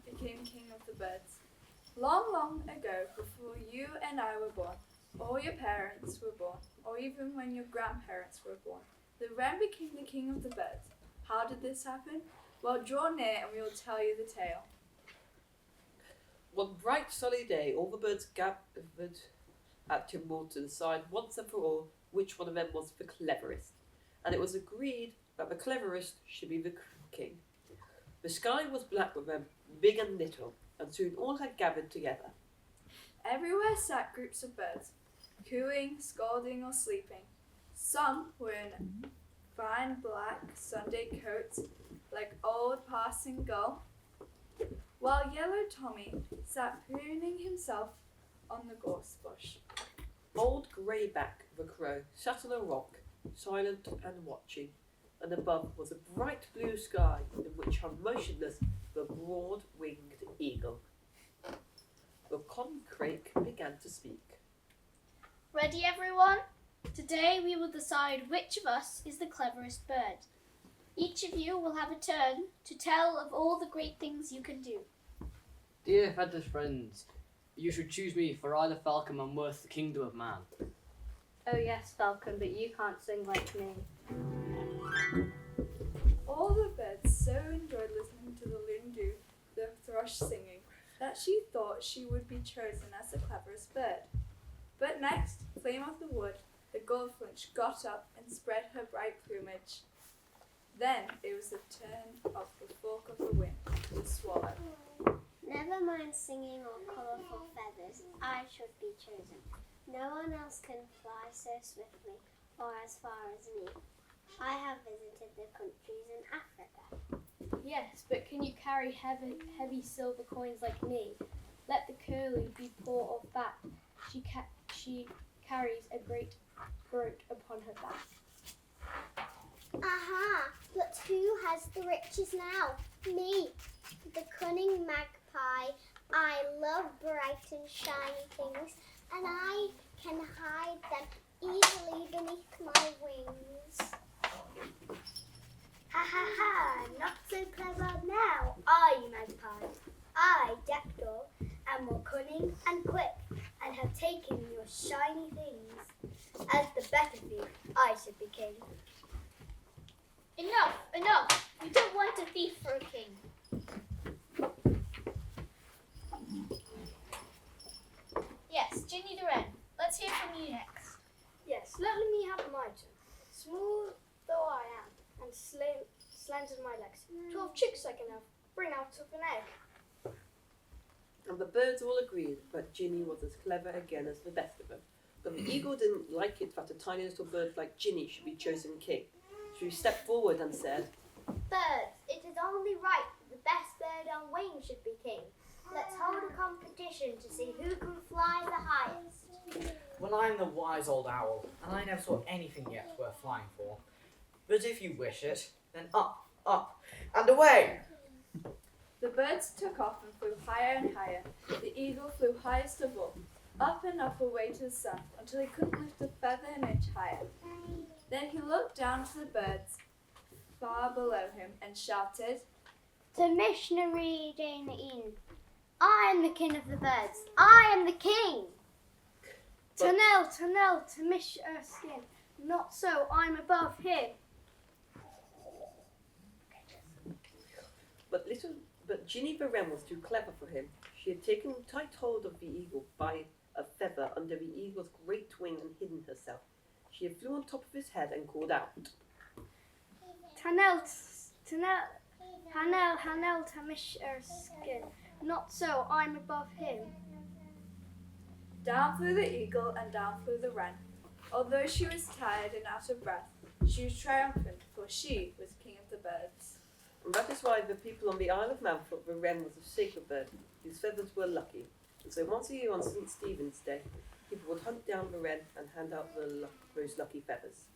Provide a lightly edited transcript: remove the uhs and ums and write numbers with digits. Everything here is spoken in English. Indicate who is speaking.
Speaker 1: became king of the birds. Long, long ago, before you and I were born, or your parents were born, or even when your grandparents were born, the wren became the king of the birds. How did this happen? Well, draw near and we will tell you the tale.
Speaker 2: One bright sunny day, all the birds gathered at Timor to decide once and for all which one of them was the cleverest, and it was agreed that the cleverest should be the king. The sky was black with them, big and little, and soon all had gathered together.
Speaker 1: Everywhere sat groups of birds, cooing, scolding, or sleeping. Some were in fine black Sunday coats like old Parson Gull, while Yellow Tommy sat pruning himself on the gorse bush.
Speaker 2: Old Greyback the crow sat on a rock, silent and watching, and above was a bright blue sky in which hung motionless the broad-winged eagle. The corncrake began to speak.
Speaker 3: Ready, everyone? Today we will decide which of us is the cleverest bird. Each of you will have a turn to tell of all the great things you can do.
Speaker 4: Dear feathered friends, you should choose me, for I the falcon am worth the kingdom of man.
Speaker 5: Oh yes, Falcon, but you can't sing like me.
Speaker 1: All the birds so enjoyed listening to the loon the thrush singing, that she thought she would be chosen as the cleverest bird. But next, Flame of the Wood, the goldfinch, got up and spread her bright plumage. Then it was the turn of the fork of the wind, the swallow.
Speaker 6: Never mind singing or colourful feathers, I should be chosen. No one else can fly so swiftly or as far as me. I have visited the countries in Africa.
Speaker 3: Yes, but can you carry heavy silver coins like me? Let the curlew be poor or fat. She carries a great brooch upon her back.
Speaker 6: Aha! But who has the riches now? Me, the cunning magpie. I love bright and shiny things, and I can hide them easily beneath my wings. Ha ha ha! Not so clever now, are you, magpie? I, Jackdaw, am more cunning and quick, and have taken your shiny things. As the better thief, I should be king.
Speaker 3: Enough, enough! We don't want a thief for a king. Yes, Ginny the Wren, let's hear from you next.
Speaker 7: Yes, let me have my turn. Small though I am, and slender my legs. 12 chicks I can have, bring out of an egg.
Speaker 2: And the birds all agreed that Ginny was as clever again as the best of them. But the eagle didn't like it that a tiny little bird like Ginny should be chosen king. So he stepped forward and said,
Speaker 6: Birds, it is only right that the best bird on wing should be king. Let's hold a competition to see who can fly the highest.
Speaker 8: Well, I'm the wise old owl, and I never saw anything yet worth flying for. But if you wish it, then up, up, and away!
Speaker 1: The birds took off and flew higher and higher. The eagle flew highest of all, up and up away to the sun, until he couldn't lift a feather an inch higher. Then he looked down to the birds far below him and shouted,
Speaker 6: To missionary Dana Ian, I am the king of the birds. I am the king.
Speaker 7: Tunnel, tunnel, to mish her skin. Not so, I'm above him.
Speaker 2: But Ginny the Wren was too clever for him. She had taken tight hold of the eagle by a feather under the eagle's great wing and hidden herself. She had flew on top of his head and called out,
Speaker 7: Tunnel, tunnel, Hanel, Hanel, to mish her skin. Not so, I'm above him.
Speaker 1: Down flew the eagle and down flew the wren. Although she was tired and out of breath, she was triumphant, for she was king of the birds.
Speaker 2: and that is why the people on the Isle of Man thought the wren was a sacred bird, whose feathers were lucky. And so once a year on St. Stephen's Day, people would hunt down the wren and hand out those lucky feathers.